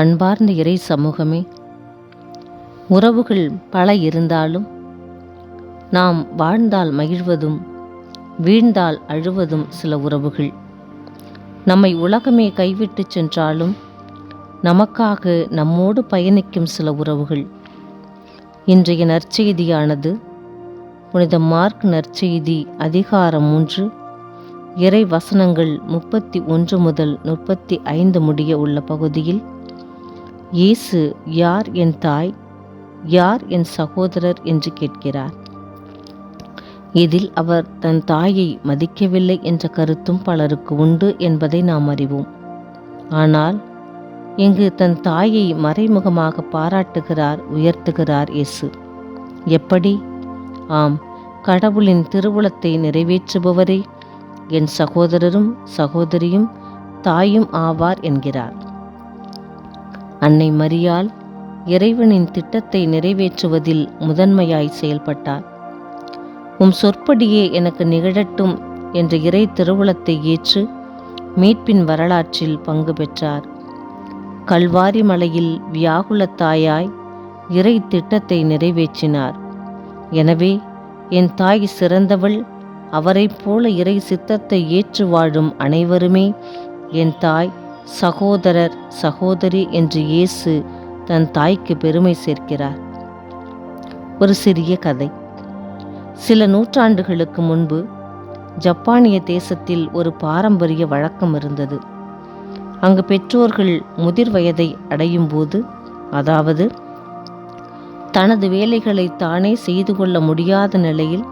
அன்பார்ந்த இறை சமூகமே, உறவுகள் பல இருந்தாலும் நாம் வாழ்ந்தால் மகிழ்வதும் வீழ்ந்தால் அழுவதும் சில உறவுகள். நம்மை உலகமே கைவிட்டு சென்றாலும் நமக்காக நம்மோடு பயணிக்கும் சில உறவுகள். இன்றைய நற்செய்தியானது புனித மார்க் நற்செய்தி அதிகாரம் 3 இறை வசனங்கள் 31 முதல் 35 முடிய உள்ள பகுதியில் இயேசு யார் என் தாய், யார் என் சகோதரர் என்று கேட்கிறார். இதில் அவர் தன் தாயை மதிக்கவில்லை என்ற கருத்தும் பலருக்கு உண்டு என்பதை நாம் அறிவோம். ஆனால் இங்கு தன் தாயை மறைமுகமாக பாராட்டுகிறார், உயர்த்துகிறார் இயேசு. எப்படி? ஆம், கடவுளின் திருவுளத்தை நிறைவேற்றுபவரே என் சகோதரரும் சகோதரியும் தாயும் ஆவார் என்கிறார். அன்னை மரியாள் இறைவனின் திட்டத்தை நிறைவேற்றுவதில் முதன்மையாய் செயல்பட்டார். உம் சொற்படியே எனக்கு நிகழட்டும் என்ற இறை திருவுளத்தை ஏற்று மீட்பின் வரலாற்றில் பங்கு பெற்றார். கல்வாரி மலையில் வியாகுல தாயாய் இறை திட்டத்தை நிறைவேற்றினார். எனவே என் தாய் சிறந்தவள், அவரைப் போல இறை சித்தத்தை ஏற்று வாழும் அனைவருமே என் தாய், சகோதரர் சகோதரி என்று இயேசு தன் தாய்க்கு பெருமை சேர்க்கிறார். ஒரு சிறிய கதை. சில நூற்றாண்டுகளுக்கு முன்பு ஜப்பானிய தேசத்தில் ஒரு பாரம்பரிய வழக்கம் இருந்தது. அங்கு பெற்றோர்கள் முதிர் வயதை அடையும் போது, அதாவது தனது வேலைகளை தானே செய்து கொள்ள முடியாத நிலையில்,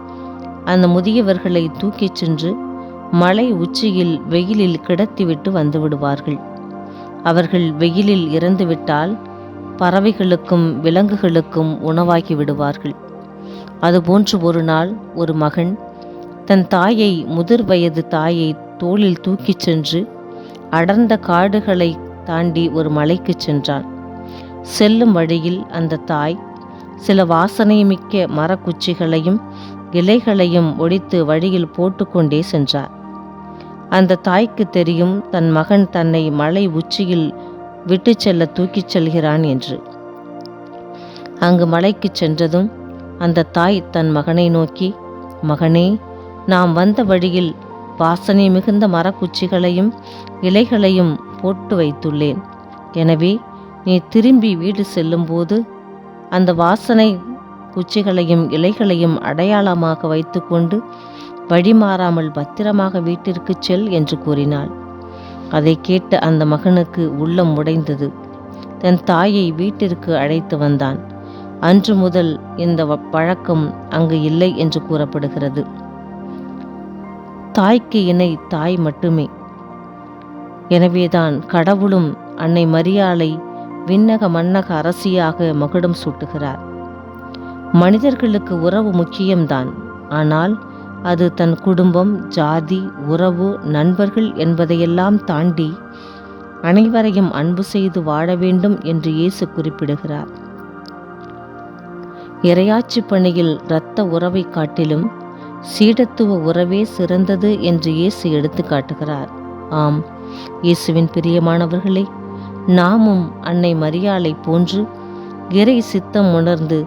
அந்த முதியவர்களை தூக்கிச் சென்று மலை உச்சியில் வெயிலில் கிடத்திவிட்டு வந்து விடுவார்கள். அவர்கள் வெயிலில் இறந்துவிட்டால் பறவைகளுக்கும் விலங்குகளுக்கும் உணவாகி விடுவார்கள். அதுபோன்று ஒரு நாள் ஒரு மகன் தன் தாயை, முதிர் வயது தாயை தோளில் தூக்கிச் சென்று அடர்ந்த காடுகளை தாண்டி ஒரு மலைக்கு சென்றான். செல்லும் வழியில் அந்த தாய் சில வாசனைமிக்க மரக்குச்சிகளையும் இலைகளையும் ஒடித்து வழியில் போட்டுக்கொண்டே சென்றார். அந்த தாய்க்கு தெரியும் தன் மகன் தன்னை மலை உச்சியில் விட்டு செல்ல தூக்கிச் செல்கிறான் என்று. அங்கு மலைக்கு சென்றதும் அந்த தாய் தன் மகனை நோக்கி, மகனே, நாம் வந்த வழியில் வாசனை மிகுந்த மரக்குச்சிகளையும் இலைகளையும் போட்டு வைத்துள்ளேன். எனவே நீ திரும்பி வீடு செல்லும்போது அந்த வாசனை குச்சிகளையும் இலைகளையும் அடையாளமாக வைத்துக்கொண்டு வழிமாறாமல் பத்திரமாக வீட்டிற்கு செல் என்று கூறினாள். அதை கேட்ட அந்த மகனுக்கு உள்ளம் உடைந்தது. தன் தாயை வீட்டிற்கு அழைத்து வந்தான். அன்று முதல் இந்த பழக்கம் அங்கு இல்லை என்று கூறப்படுகிறது. தாய்க்கு இணை தாய் மட்டுமே. எனவேதான் கடவுளும் அன்னை மரியாளை விண்ணக மன்னக அரசியாக மகுடம் சூட்டுகிறார். மனிதர்களுக்கு உறவு முக்கியம்தான். ஆனால் அது தன் குடும்பம், ஜாதி, உறவு, நண்பர்கள் என்பதையெல்லாம் தாண்டி அனைவரையும் அன்பு செய்து வாழ வேண்டும் என்று இயேசு குறிப்பிடுகிறார். இறையாட்சி பணியில் இரத்த உறவை காட்டிலும் சீடத்துவ உறவே சிறந்தது என்று இயேசு எடுத்து காட்டுகிறார். ஆம், இயேசுவின் பிரியமானவர்களே, நாமும் அன்னை மரியாளை போன்று இறை சித்தம் உணர்ந்து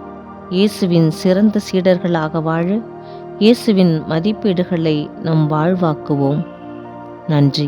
இயேசுவின் சிறந்த சீடர்களாக வாழ இயேசுவின் மதிப்பீடுகளை நம் வாழ்வாக்குவோம். நன்றி.